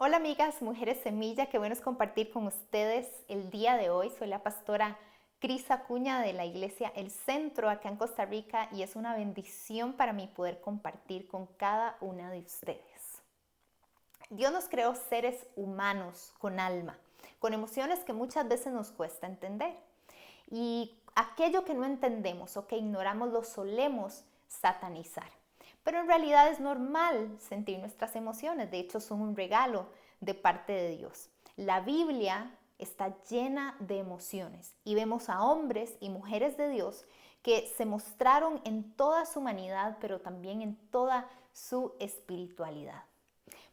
Hola amigas, Mujeres Semilla, qué bueno es compartir con ustedes el día de hoy. Soy la pastora Cris Acuña de la iglesia El Centro acá en Costa Rica y es una bendición para mí poder compartir con cada una de ustedes. Dios nos creó seres humanos con alma, con emociones que muchas veces nos cuesta entender. Y aquello que no entendemos o que ignoramos lo solemos satanizar. Pero en realidad es normal sentir nuestras emociones, de hecho son un regalo de parte de Dios. La Biblia está llena de emociones y vemos a hombres y mujeres de Dios que se mostraron en toda su humanidad, pero también en toda su espiritualidad.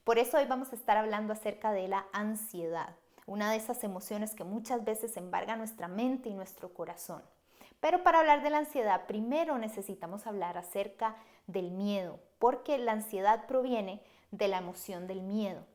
Por eso hoy vamos a estar hablando acerca de la ansiedad, una de esas emociones que muchas veces embarga nuestra mente y nuestro corazón. Pero para hablar de la ansiedad, primero necesitamos hablar acerca del miedo, porque la ansiedad proviene de la emoción del miedo.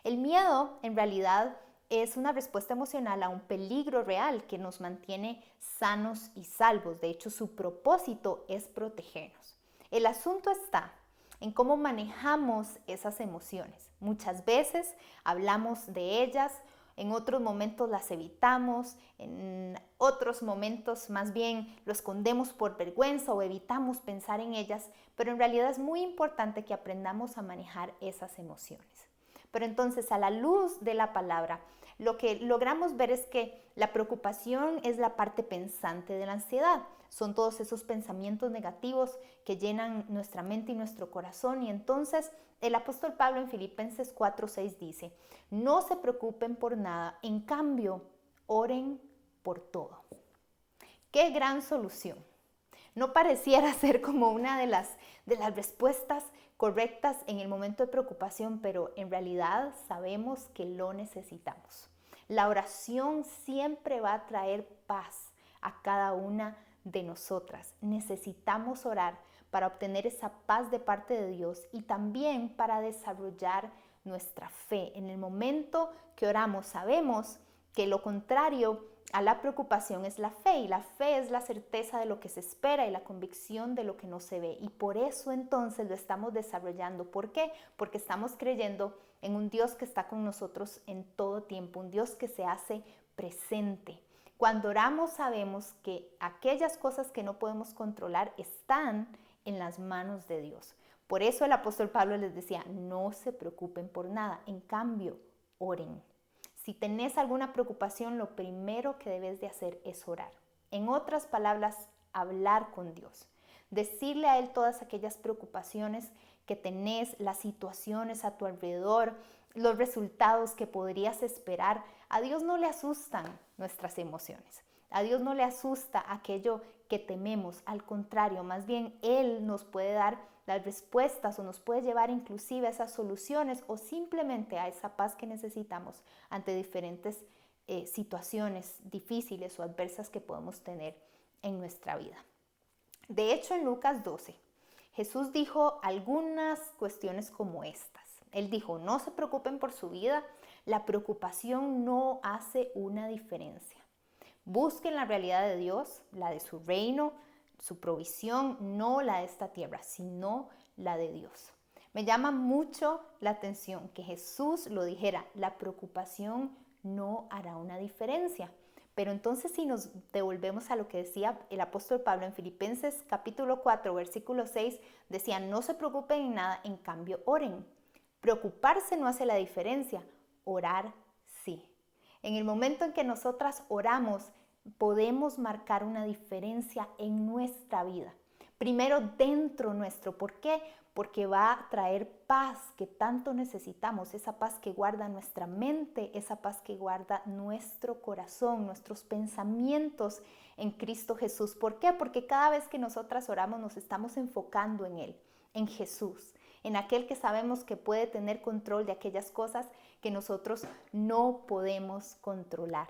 El miedo, en realidad, es una respuesta emocional a un peligro real que nos mantiene sanos y salvos. De hecho, su propósito es protegernos. El asunto está en cómo manejamos esas emociones. Muchas veces hablamos de ellas, en otros momentos las evitamos, en otros momentos más bien lo escondemos por vergüenza o evitamos pensar en ellas, pero en realidad es muy importante que aprendamos a manejar esas emociones. Pero entonces, a la luz de la palabra, lo que logramos ver es que la preocupación es la parte pensante de la ansiedad. Son todos esos pensamientos negativos que llenan nuestra mente y nuestro corazón. Y entonces el apóstol Pablo en Filipenses 4:6 dice, no se preocupen por nada, en cambio, oren por todo. ¡Qué gran solución! No pareciera ser como una de las respuestas correctas en el momento de preocupación, pero en realidad sabemos que lo necesitamos. La oración siempre va a traer paz a cada una de nosotras. Necesitamos orar para obtener esa paz de parte de Dios y también para desarrollar nuestra fe. En el momento que oramos sabemos que lo contrario a la preocupación es la fe, y la fe es la certeza de lo que se espera y la convicción de lo que no se ve. Y por eso entonces lo estamos desarrollando. ¿Por qué? Porque estamos creyendo en un Dios que está con nosotros en todo tiempo, un Dios que se hace presente. Cuando oramos sabemos que aquellas cosas que no podemos controlar están en las manos de Dios. Por eso el apóstol Pablo les decía, no se preocupen por nada, en cambio, oren. Si tenés alguna preocupación, lo primero que debes de hacer es orar. En otras palabras, hablar con Dios. Decirle a Él todas aquellas preocupaciones que tenés, las situaciones a tu alrededor, los resultados que podrías esperar. A Dios no le asustan nuestras emociones. A Dios no le asusta aquello que tememos. Al contrario, más bien Él nos puede dar las respuestas o nos puede llevar inclusive a esas soluciones o simplemente a esa paz que necesitamos ante diferentes situaciones difíciles o adversas que podemos tener en nuestra vida. De hecho, en Lucas 12, Jesús dijo algunas cuestiones como estas. Él dijo, no se preocupen por su vida, la preocupación no hace una diferencia. Busquen la realidad de Dios, la de su reino, su provisión, no la de esta tierra, sino la de Dios. Me llama mucho la atención que Jesús lo dijera, la preocupación no hará una diferencia. Pero entonces si nos devolvemos a lo que decía el apóstol Pablo en Filipenses capítulo 4, versículo 6, decía, no se preocupen en nada, en cambio oren. Preocuparse no hace la diferencia, orar sí. En el momento en que nosotras oramos, podemos marcar una diferencia en nuestra vida. Primero dentro nuestro. ¿Por qué? Porque va a traer paz que tanto necesitamos, esa paz que guarda nuestra mente, esa paz que guarda nuestro corazón, nuestros pensamientos en Cristo Jesús. ¿Por qué? Porque cada vez que nosotras oramos nos estamos enfocando en Él, en Jesús, en aquel que sabemos que puede tener control de aquellas cosas que nosotros no podemos controlar.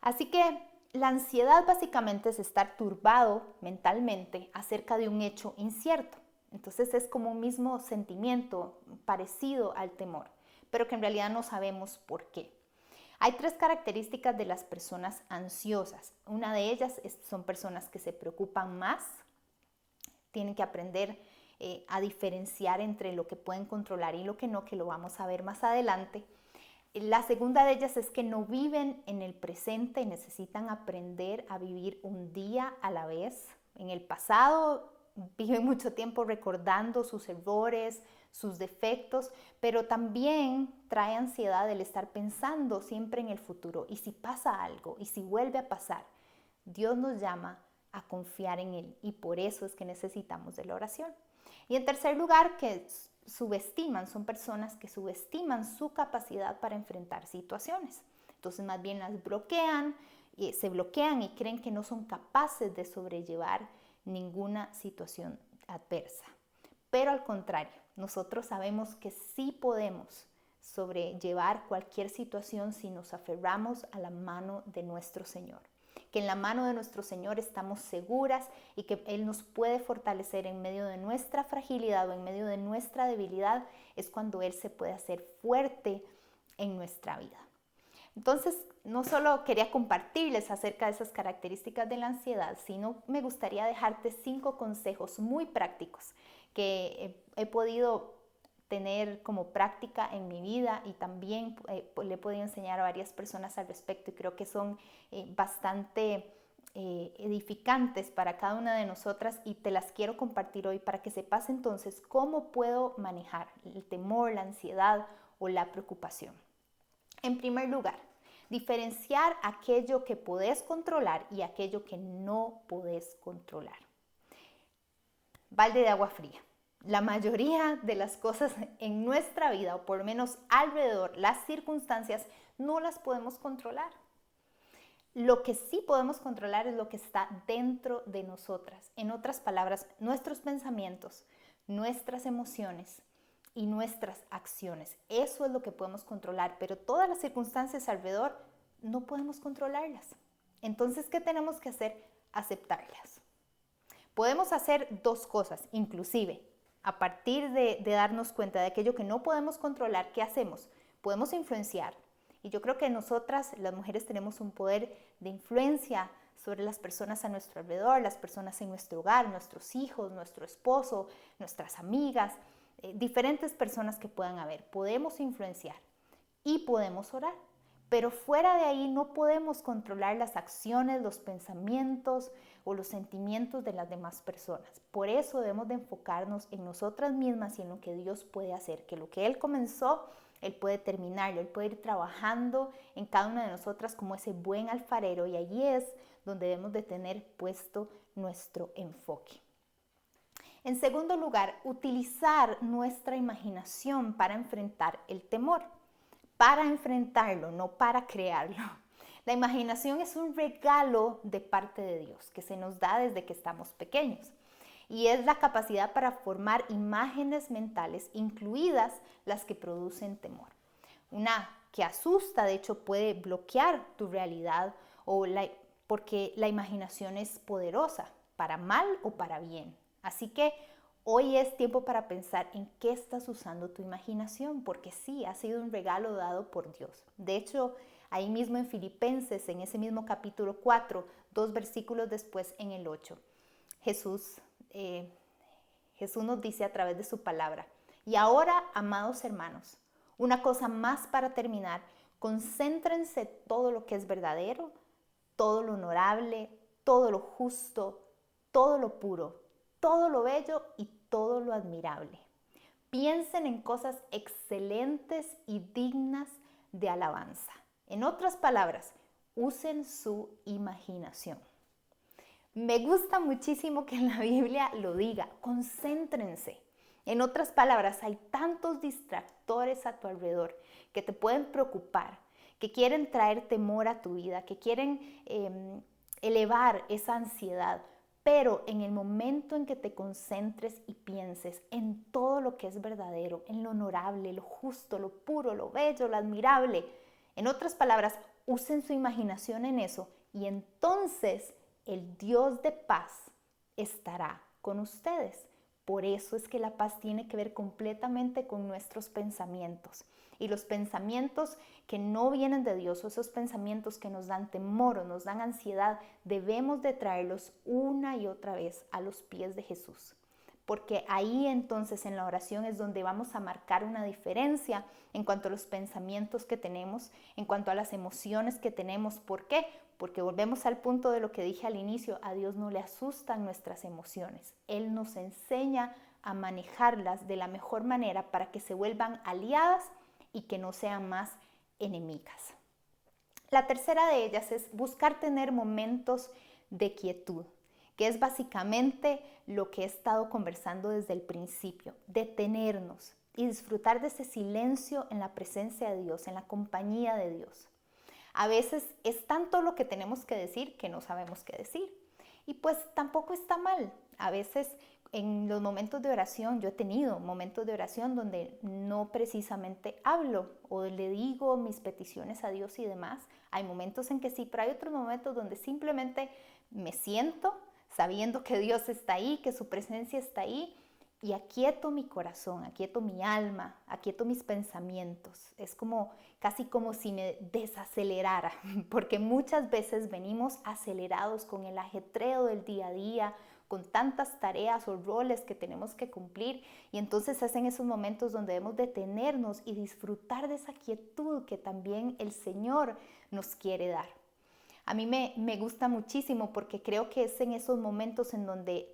Así que la ansiedad básicamente es estar turbado mentalmente acerca de un hecho incierto. Entonces es como un mismo sentimiento parecido al temor, pero que en realidad no sabemos por qué. Hay tres características de las personas ansiosas. Una de ellas son personas que se preocupan más, tienen que aprender a diferenciar entre lo que pueden controlar y lo que no, que lo vamos a ver más adelante. La segunda de ellas es que no viven en el presente y necesitan aprender a vivir un día a la vez. En el pasado viven mucho tiempo recordando sus errores, sus defectos, pero también trae ansiedad el estar pensando siempre en el futuro. Y si pasa algo, y si vuelve a pasar, Dios nos llama a confiar en Él y por eso es que necesitamos de la oración. Y en tercer lugar, que son personas que subestiman su capacidad para enfrentar situaciones. Entonces más bien las bloquean, se bloquean y creen que no son capaces de sobrellevar ninguna situación adversa. Pero al contrario, nosotros sabemos que sí podemos sobrellevar cualquier situación si nos aferramos a la mano de nuestro Señor. Que en la mano de nuestro Señor estamos seguras y que Él nos puede fortalecer en medio de nuestra fragilidad o en medio de nuestra debilidad, es cuando Él se puede hacer fuerte en nuestra vida. Entonces, no solo quería compartirles acerca de esas características de la ansiedad, sino me gustaría dejarte 5 consejos muy prácticos que he podido tener como práctica en mi vida y también le he podido enseñar a varias personas al respecto y creo que son bastante edificantes para cada una de nosotras y te las quiero compartir hoy para que sepas entonces cómo puedo manejar el temor, la ansiedad o la preocupación. En primer lugar, diferenciar aquello que podés controlar y aquello que no podés controlar. Balde de agua fría. La mayoría de las cosas en nuestra vida, o por lo menos alrededor, las circunstancias, no las podemos controlar. Lo que sí podemos controlar es lo que está dentro de nosotras. En otras palabras, nuestros pensamientos, nuestras emociones y nuestras acciones. Eso es lo que podemos controlar, pero todas las circunstancias alrededor no podemos controlarlas. Entonces, ¿qué tenemos que hacer? Aceptarlas. Podemos hacer 2 cosas, inclusive, a partir de darnos cuenta de aquello que no podemos controlar, ¿qué hacemos? Podemos influenciar. Y yo creo que nosotras, las mujeres, tenemos un poder de influencia sobre las personas a nuestro alrededor, las personas en nuestro hogar, nuestros hijos, nuestro esposo, nuestras amigas, diferentes personas que puedan haber. Podemos influenciar y podemos orar. Pero fuera de ahí no podemos controlar las acciones, los pensamientos o los sentimientos de las demás personas. Por eso debemos de enfocarnos en nosotras mismas y en lo que Dios puede hacer, que lo que Él comenzó, Él puede terminarlo, Él puede ir trabajando en cada una de nosotras como ese buen alfarero y allí es donde debemos de tener puesto nuestro enfoque. En segundo lugar, utilizar nuestra imaginación para enfrentar el temor. Para enfrentarlo, no para crearlo. La imaginación es un regalo de parte de Dios que se nos da desde que estamos pequeños y es la capacidad para formar imágenes mentales, incluidas las que producen temor. Una que asusta, de hecho, puede bloquear tu realidad porque la imaginación es poderosa, para mal o para bien. Así que hoy es tiempo para pensar en qué estás usando tu imaginación, porque sí, ha sido un regalo dado por Dios. De hecho, ahí mismo en Filipenses, en ese mismo capítulo 4, 2 versículos después en el 8, Jesús nos dice a través de su palabra, y ahora, amados hermanos, una cosa más para terminar, concéntrense todo lo que es verdadero, todo lo honorable, todo lo justo, todo lo puro, todo lo bello y todo lo admirable. Piensen en cosas excelentes y dignas de alabanza. En otras palabras, usen su imaginación. Me gusta muchísimo que la Biblia lo diga, concéntrense. En otras palabras, hay tantos distractores a tu alrededor que te pueden preocupar, que quieren traer temor a tu vida, que quieren elevar esa ansiedad. Pero en el momento en que te concentres y pienses en todo lo que es verdadero, en lo honorable, lo justo, lo puro, lo bello, lo admirable, en otras palabras, usen su imaginación en eso y entonces el Dios de paz estará con ustedes. Por eso es que la paz tiene que ver completamente con nuestros pensamientos. Y los pensamientos que no vienen de Dios, o esos pensamientos que nos dan temor o nos dan ansiedad, debemos de traerlos una y otra vez a los pies de Jesús. porque ahí entonces en la oración es donde vamos a marcar una diferencia en cuanto a los pensamientos que tenemos, en cuanto a las emociones que tenemos. ¿Por qué? Porque volvemos al punto de lo que dije al inicio, a Dios no le asustan nuestras emociones. Él nos enseña a manejarlas de la mejor manera para que se vuelvan aliadas y que no sean más enemigas. La tercera de ellas es buscar tener momentos de quietud, que es básicamente lo que he estado conversando desde el principio, detenernos y disfrutar de ese silencio en la presencia de Dios, en la compañía de Dios. A veces es tanto lo que tenemos que decir que no sabemos qué decir. Y pues tampoco está mal. A veces en los momentos de oración, yo he tenido momentos de oración donde no precisamente hablo o le digo mis peticiones a Dios y demás. Hay momentos en que sí, pero hay otros momentos donde simplemente me siento sabiendo que Dios está ahí, que su presencia está ahí, y aquieto mi corazón, aquieto mi alma, aquieto mis pensamientos. Es como casi como si me desacelerara, porque muchas veces venimos acelerados con el ajetreo del día a día, con tantas tareas o roles que tenemos que cumplir, y entonces es en esos momentos donde debemos detenernos y disfrutar de esa quietud que también el Señor nos quiere dar. A mí me gusta muchísimo porque creo que es en esos momentos en donde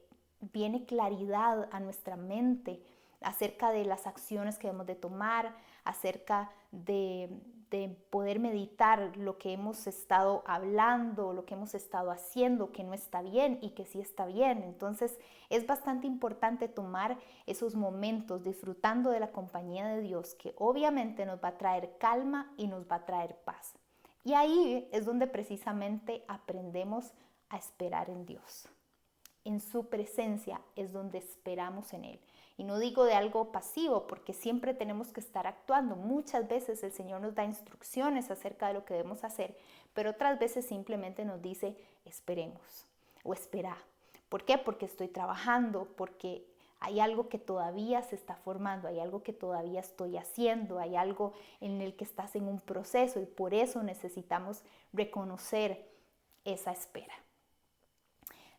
viene claridad a nuestra mente acerca de las acciones que debemos de tomar, acerca de poder meditar lo que hemos estado hablando, lo que hemos estado haciendo, que no está bien y que sí está bien. Entonces es bastante importante tomar esos momentos disfrutando de la compañía de Dios, que obviamente nos va a traer calma y nos va a traer paz. Y ahí es donde precisamente aprendemos a esperar en Dios. En su presencia es donde esperamos en Él. Y no digo de algo pasivo, porque siempre tenemos que estar actuando. Muchas veces el Señor nos da instrucciones acerca de lo que debemos hacer, pero otras veces simplemente nos dice, esperemos o espera. ¿Por qué? Porque estoy trabajando, porque hay algo que todavía se está formando, hay algo que todavía estoy haciendo, hay algo en el que estás en un proceso y por eso necesitamos reconocer esa espera.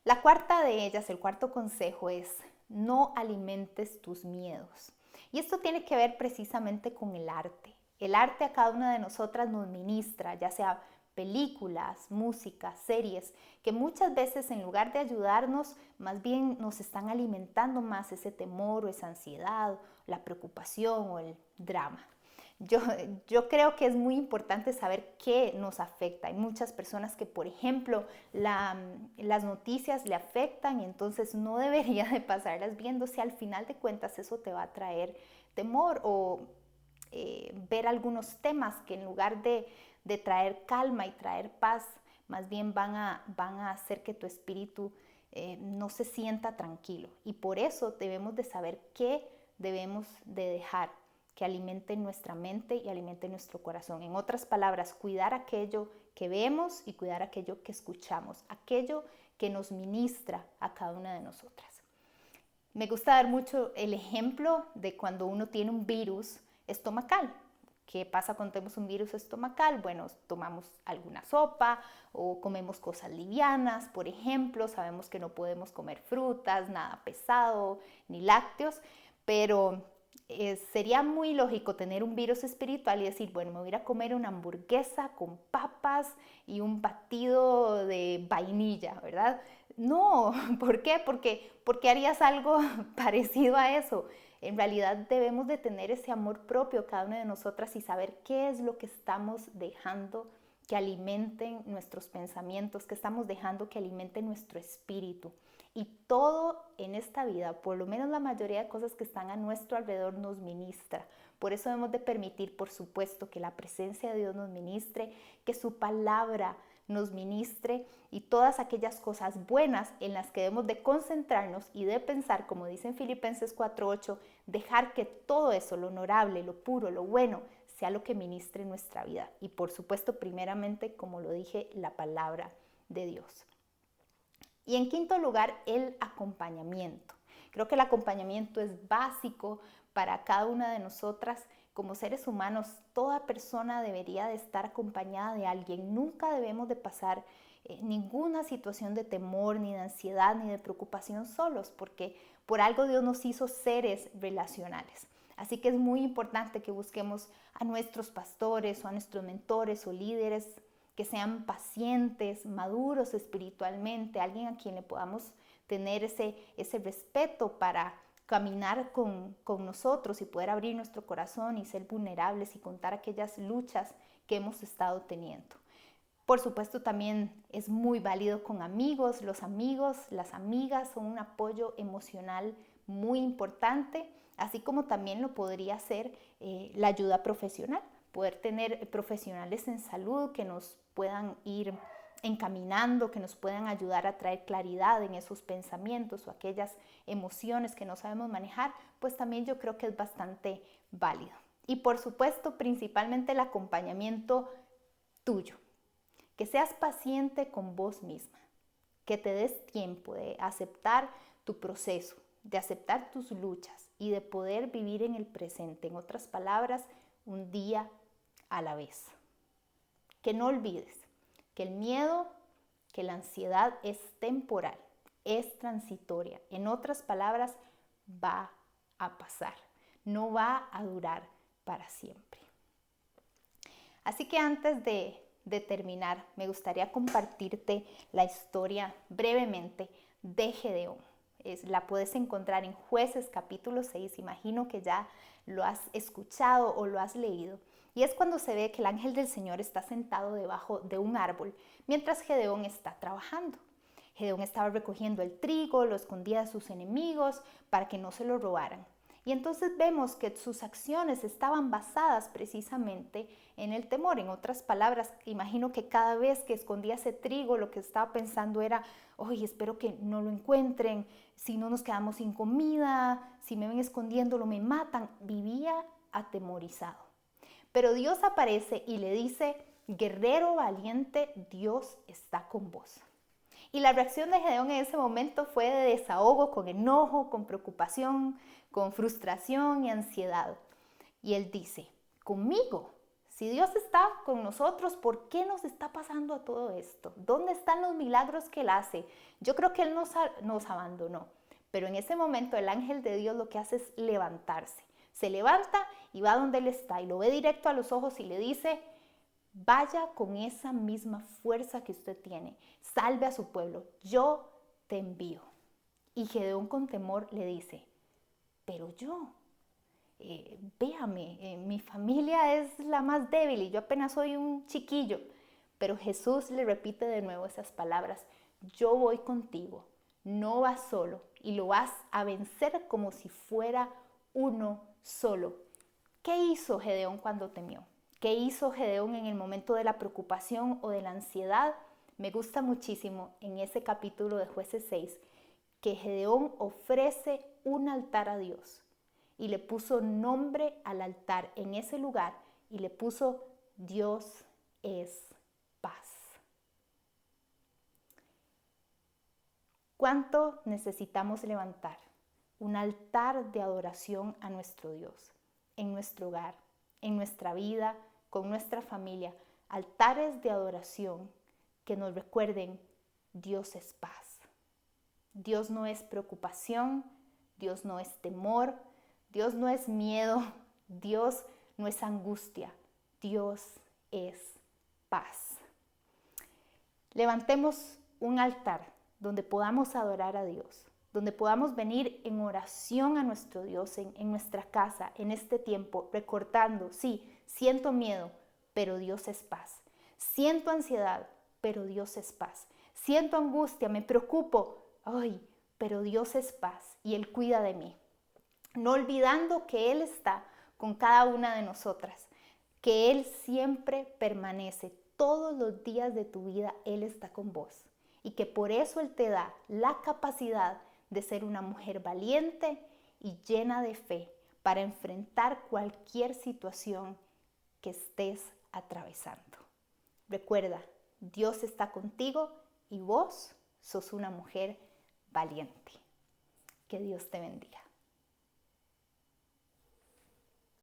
La cuarta de ellas, el cuarto consejo es no alimentes tus miedos. Y esto tiene que ver precisamente con el arte. El arte a cada una de nosotras nos ministra, ya sea películas, música, series, que muchas veces en lugar de ayudarnos, más bien nos están alimentando más ese temor o esa ansiedad, la preocupación o el drama. Yo creo que es muy importante saber qué nos afecta. Hay muchas personas que, por ejemplo, las noticias le afectan y entonces no debería de pasarlas viendo si al final de cuentas eso te va a traer temor o ver algunos temas que en lugar de traer calma y traer paz, más bien van a hacer que tu espíritu no se sienta tranquilo. Y por eso debemos de saber qué debemos de dejar que alimente nuestra mente y alimente nuestro corazón. En otras palabras, cuidar aquello que vemos y cuidar aquello que escuchamos, aquello que nos ministra a cada una de nosotras. Me gusta dar mucho el ejemplo de cuando uno tiene un virus estomacal. ¿Qué pasa cuando tenemos un virus estomacal? Bueno, tomamos alguna sopa o comemos cosas livianas, por ejemplo. Sabemos que no podemos comer frutas, nada pesado, ni lácteos, pero sería muy lógico tener un virus espiritual y decir, bueno, me voy a ir a comer una hamburguesa con papas y un batido de vainilla, ¿verdad? No, ¿por qué? Porque harías algo parecido a eso. En realidad debemos de tener ese amor propio cada una de nosotras y saber qué es lo que estamos dejando que alimenten nuestros pensamientos, que estamos dejando que alimenten nuestro espíritu. Y todo en esta vida, por lo menos la mayoría de cosas que están a nuestro alrededor nos ministra. Por eso debemos de permitir, por supuesto, que la presencia de Dios nos ministre, que su palabra nos ministre y todas aquellas cosas buenas en las que debemos de concentrarnos y de pensar, como dice en Filipenses 4:8, dejar que todo eso, lo honorable, lo puro, lo bueno, sea lo que ministre nuestra vida. Y por supuesto, primeramente, como lo dije, la palabra de Dios. Y en quinto lugar, el acompañamiento. Creo que el acompañamiento es básico para cada una de nosotras. Como seres humanos, toda persona debería de estar acompañada de alguien. Nunca debemos de pasar ninguna situación de temor, ni de ansiedad, ni de preocupación solos, porque por algo Dios nos hizo seres relacionales. Así que es muy importante que busquemos a nuestros pastores o a nuestros mentores o líderes que sean pacientes, maduros espiritualmente, alguien a quien le podamos tener ese respeto para caminar con nosotros y poder abrir nuestro corazón y ser vulnerables y contar aquellas luchas que hemos estado teniendo. Por supuesto, también es muy válido con amigos. Los amigos, las amigas son un apoyo emocional muy importante, así como también lo podría ser la ayuda profesional. Poder tener profesionales en salud que nos puedan ir encaminando, que nos puedan ayudar a traer claridad en esos pensamientos o aquellas emociones que no sabemos manejar, pues también yo creo que es bastante válido. Y por supuesto, principalmente el acompañamiento tuyo. Que seas paciente con vos misma, que te des tiempo de aceptar tu proceso, de aceptar tus luchas y de poder vivir en el presente. En otras palabras, un día a la vez. Que no olvides que el miedo, que la ansiedad es temporal, es transitoria. En otras palabras, va a pasar, no va a durar para siempre. Así que antes de terminar, me gustaría compartirte la historia brevemente de Gedeón. La puedes encontrar en Jueces capítulo 6, imagino que ya lo has escuchado o lo has leído. Y es cuando se ve que el ángel del Señor está sentado debajo de un árbol, mientras Gedeón está trabajando. Gedeón estaba recogiendo el trigo, lo escondía de sus enemigos para que no se lo robaran. Y entonces vemos que sus acciones estaban basadas precisamente en el temor. En otras palabras, imagino que cada vez que escondía ese trigo, lo que estaba pensando era, oye, espero que no lo encuentren, si no nos quedamos sin comida, si me ven escondiéndolo me matan. Vivía atemorizado. Pero Dios aparece y le dice, guerrero valiente, Dios está con vos. Y la reacción de Gedeón en ese momento fue de desahogo, con enojo, con preocupación, con frustración y ansiedad. Y él dice, conmigo, si Dios está con nosotros, ¿por qué nos está pasando todo esto? ¿Dónde están los milagros que Él hace? Yo creo que Él nos abandonó. Pero en ese momento el ángel de Dios lo que hace es levantarse. Se levanta y va donde Él está y lo ve directo a los ojos y le dice, vaya con esa misma fuerza que usted tiene, salve a su pueblo, yo te envío. Y Gedeón con temor le dice, pero yo, véame, mi familia es la más débil y yo apenas soy un chiquillo. Pero Jesús le repite de nuevo esas palabras, yo voy contigo, no vas solo y lo vas a vencer como si fuera uno solo. ¿Qué hizo Gedeón cuando temió? ¿Qué hizo Gedeón en el momento de la preocupación o de la ansiedad? Me gusta muchísimo en ese capítulo de Jueces 6 que Gedeón ofrece un altar a Dios y le puso nombre al altar en ese lugar y le puso Dios es paz. ¿Cuánto necesitamos levantar un altar de adoración a nuestro Dios en nuestro hogar, en nuestra vida, con nuestra familia? Altares de adoración que nos recuerden Dios es paz. Dios no es preocupación, Dios no es temor, Dios no es miedo, Dios no es angustia, Dios es paz. Levantemos un altar donde podamos adorar a Dios, donde podamos venir en oración a nuestro Dios en nuestra casa, en este tiempo, recordando, sí, siento miedo, pero Dios es paz. Siento ansiedad, pero Dios es paz. Siento angustia, me preocupo, ay, pero Dios es paz y Él cuida de mí. No olvidando que Él está con cada una de nosotras, que Él siempre permanece. Todos los días de tu vida Él está con vos y que por eso Él te da la capacidad de ser una mujer valiente y llena de fe para enfrentar cualquier situación que estés atravesando. Recuerda, Dios está contigo y vos sos una mujer valiente. Que Dios te bendiga.